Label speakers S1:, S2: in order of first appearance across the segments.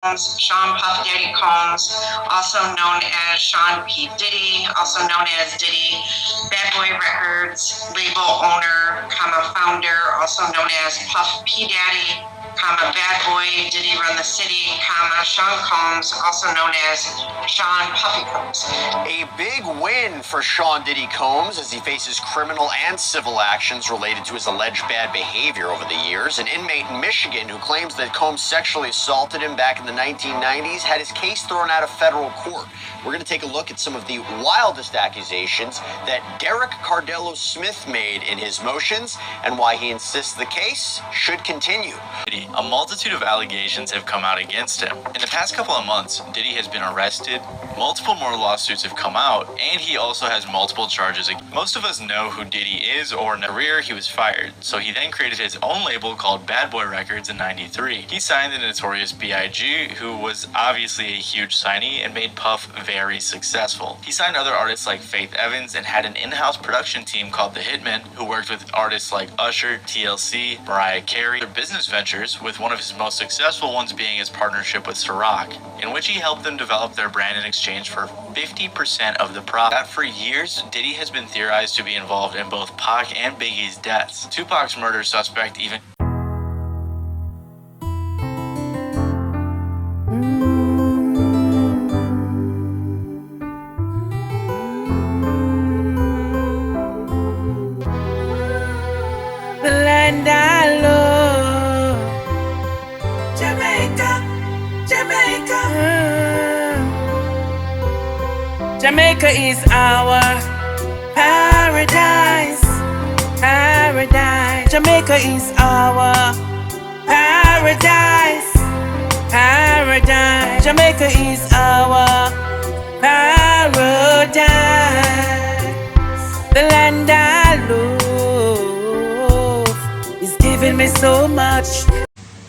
S1: Sean Puff Daddy Combs, also known as Sean P. Diddy, also known as Diddy, Bad Boy Records, label owner, founder, also known as Puff P. Daddy, Bad Boy, Diddy Run the City, Sean Combs, also known as Sean Puffy Combs.
S2: A big win for Sean Diddy Combs as he faces criminal and civil actions related to his alleged bad behavior over the years. An inmate in Michigan who claims that Combs sexually assaulted him back in the 1990s had his case thrown out of federal court. We're going to take a look at some of the wildest accusations that Derek Cardello Smith made in his motions and why he insists the case should continue.
S3: A multitude of allegations have come out against him. In the past couple of months, Diddy has been arrested, multiple more lawsuits have come out, and he also has multiple charges. Most of us know who Diddy is, or in a career he was fired, so he then created his own label called Bad Boy Records in '93. He signed the notorious B.I.G., who was obviously a huge signee and made Puff very successful. He signed other artists like Faith Evans and had an in-house production team called The Hitmen, who worked with artists like Usher, TLC, Mariah Carey. Their business ventures, with one of his most successful ones being his partnership with Ciroc, in which he helped them develop their brand in exchange for 50% of the profit. That for years, Diddy has been theorized to be involved in both Pac and Biggie's deaths. Tupac's murder suspect even
S4: the land I love, Jamaica, Jamaica. Jamaica is our paradise, paradise. Jamaica is our paradise, paradise. Jamaica is our paradise. The land I love is giving me so much.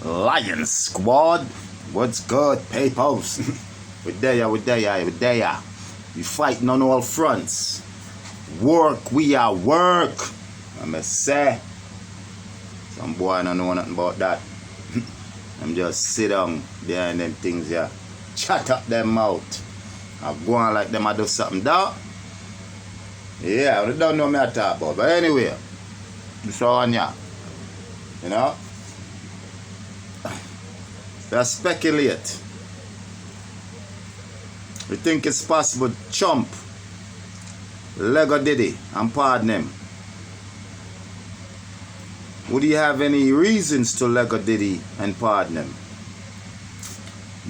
S5: Lion Squad, what's good, papers? we there. We fighting on all fronts. Work, we are work. I'ma say, some boy don't know nothing about that. I'm just sit down behind them things here, chat up them mouth. I go on like them I do something down. Yeah, they don't know me I talk about. But anyway, it's on ya. You know? They speculate. We think it's possible Trump, Lego Diddy, and pardon him. Would he have any reasons to Lego Diddy and pardon him?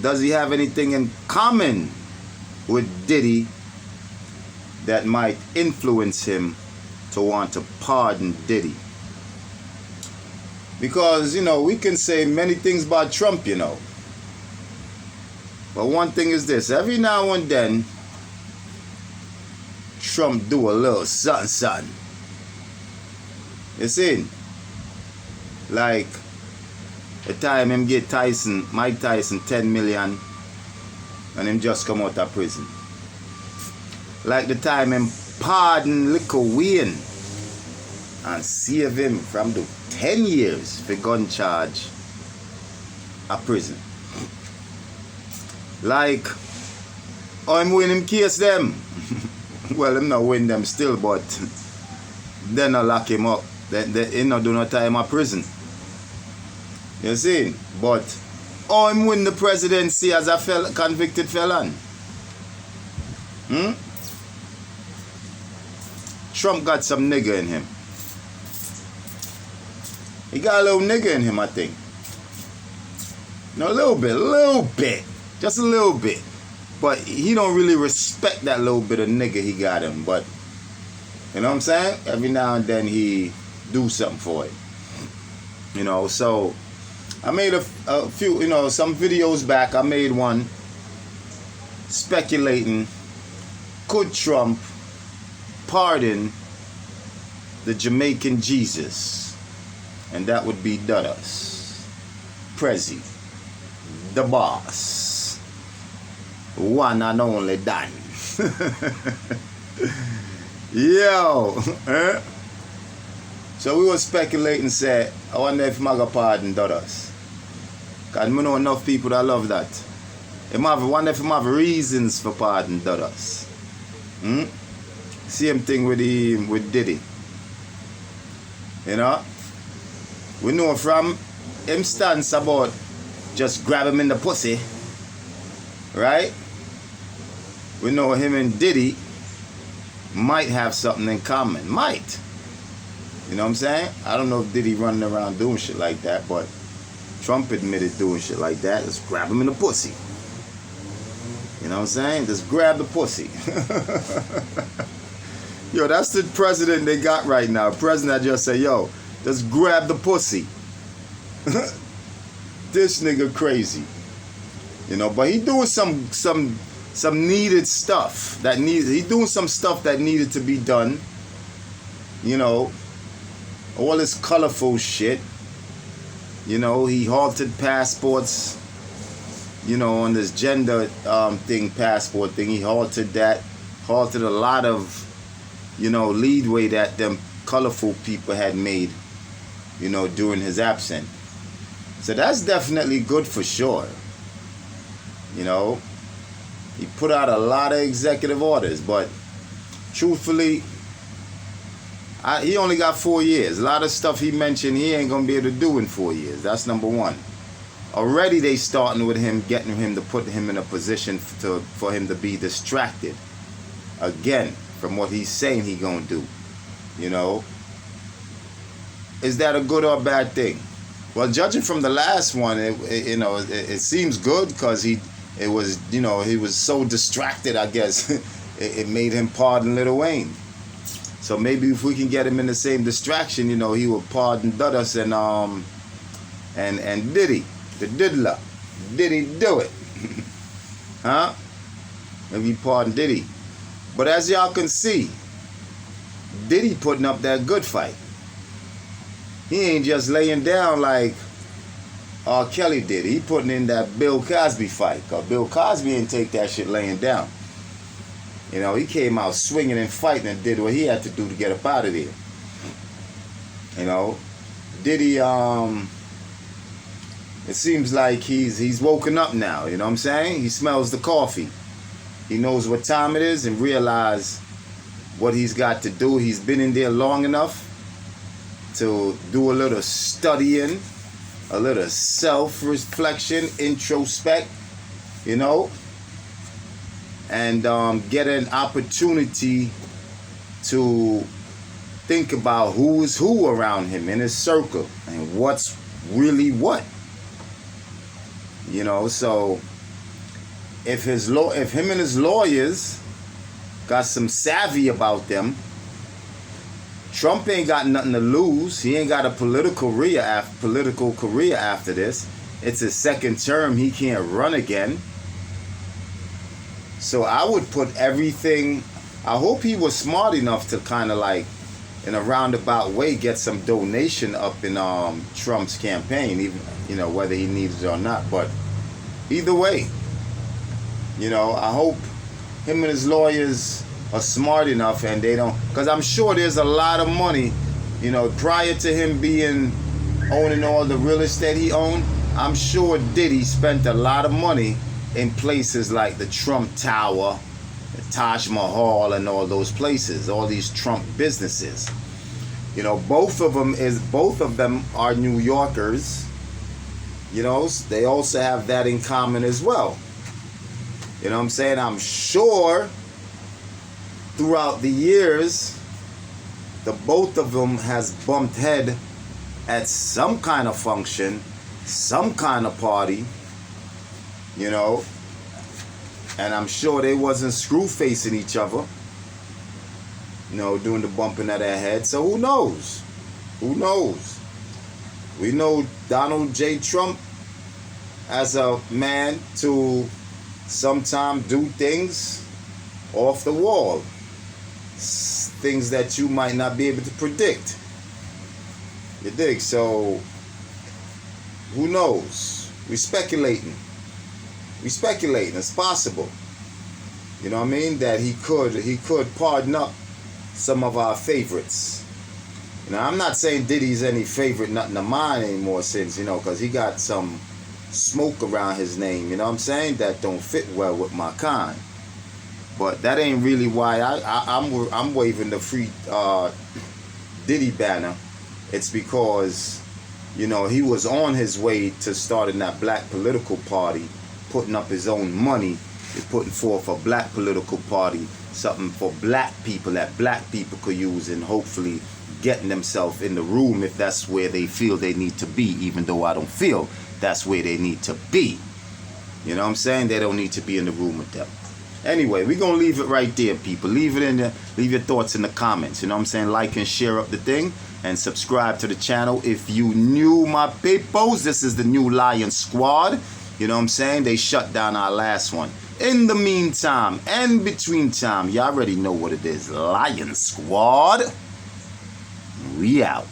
S5: Does he have anything in common with Diddy that might influence him to want to pardon Diddy? Because, you know, we can say many things about Trump, you know. But one thing is this, every now and then, Trump do a little something. You see? Like, the time him get Mike Tyson 10 million, and him just come out of prison. Like the time him pardon Little Wayne, and save him from the 10 years for gun charge of prison. Like, I'm winning case them. Well, him not win them still, but they not lock him up. They not do no time of prison. You see? But I'm win the presidency as a convicted felon. Trump got some nigger in him. He got a little nigger in him, I think. No, a little bit. Just a little bit. But he don't really respect that little bit of nigga he got him. But, you know what I'm saying? Every now and then he do something for it. You know, so I made a few, you know, some videos back. I made one speculating, could Trump pardon the Jamaican Jesus? And that would be Duddas, Prezi, the boss, one and only Dan. Yo, So we were speculating, say, I wonder if Maga pardon Duddas. I know enough people that love that. One of them have reasons for pardon others. Same thing with Diddy. You know? We know from him stance about just grab him in the pussy. Right? We know him and Diddy might have something in common. Might. You know what I'm saying? I don't know if Diddy running around doing shit like that, but Trump admitted doing shit like that. Just grab him in the pussy. You know what I'm saying? Just grab the pussy. Yo, that's the president they got right now. President that just say, yo, just grab the pussy. This nigga crazy. You know, but he doing some needed stuff that he doing some stuff that needed to be done. You know, all this colorful shit. You know, he halted passports. You know, on this gender passport thing, he halted that. Halted a lot of, you know, leadway that them colorful people had made, you know, during his absence. So that's definitely good for sure. You know, he put out a lot of executive orders, but truthfully, he only got 4 years. A lot of stuff he mentioned he ain't gonna be able to do in 4 years. That's number one. Already they starting with him, getting him to put him in a position for him to be distracted again from what he's saying he gonna do. You know, is that a good or a bad thing? Well, judging from the last one, it seems good because he was so distracted. I guess it made him pardon Lil Wayne. So maybe if we can get him in the same distraction, you know, he will pardon Dudus and Diddy, the diddler. Diddy do it, huh? Maybe pardon Diddy. But as y'all can see, Diddy putting up that good fight. He ain't just laying down like R. Kelly did. He putting in that Bill Cosby fight. Because Bill Cosby didn't take that shit laying down. You know, he came out swinging and fighting and did what he had to do to get up out of there. You know, Diddy, it seems like he's woken up now. You know what I'm saying? He smells the coffee. He knows what time it is and realize what he's got to do. He's been in there long enough to do a little studying, a little self-reflection, introspect, you know, and get an opportunity to think about who is who around him in his circle and what's really what. You know, so if him and his lawyers got some savvy about them, Trump ain't got nothing to lose. He ain't got a political career after this. It's his second term. He can't run again. So I would put everything. I hope he was smart enough to kind of like, in a roundabout way, get some donation up in Trump's campaign, even, you know, whether he needs it or not. But either way, you know, I hope him and his lawyers are smart enough and they don't, because I'm sure there's a lot of money, you know, prior to him owning all the real estate he owned. I'm sure Diddy spent a lot of money in places like the Trump Tower, the Taj Mahal, and all those places, all these Trump businesses. You know, both of them are New Yorkers. You know, they also have that in common as well. You know what I'm saying? I'm sure throughout the years, the both of them has bumped head at some kind of function, some kind of party, you know, and I'm sure they wasn't screw facing each other, you know, doing the bumping of their head. So who knows? Who knows? We know Donald J. Trump as a man to sometimes do things off the wall. Things that you might not be able to predict. You dig? So who knows? We speculating. It's possible. You know what I mean? That he could pardon up some of our favorites. You know, I'm not saying Diddy's any favorite, nothing of mine anymore, since, you know, because he got some smoke around his name, you know what I'm saying, that don't fit well with my kind. But that ain't really why I'm waving the free Diddy banner. It's because, you know, he was on his way to starting that black political party, putting up his own money, and putting forth a black political party, something for black people that black people could use, and hopefully getting themselves in the room if that's where they feel they need to be, even though I don't feel that's where they need to be. You know what I'm saying? They don't need to be in the room with them. Anyway, we're going to leave it right there, people. Leave your thoughts in the comments. You know what I'm saying? Like and share up the thing. And subscribe to the channel. If you new, my peoples, this is the new Lion Squad. You know what I'm saying? They shut down our last one. In the meantime, and between time, you already know what it is. Lion Squad. We out.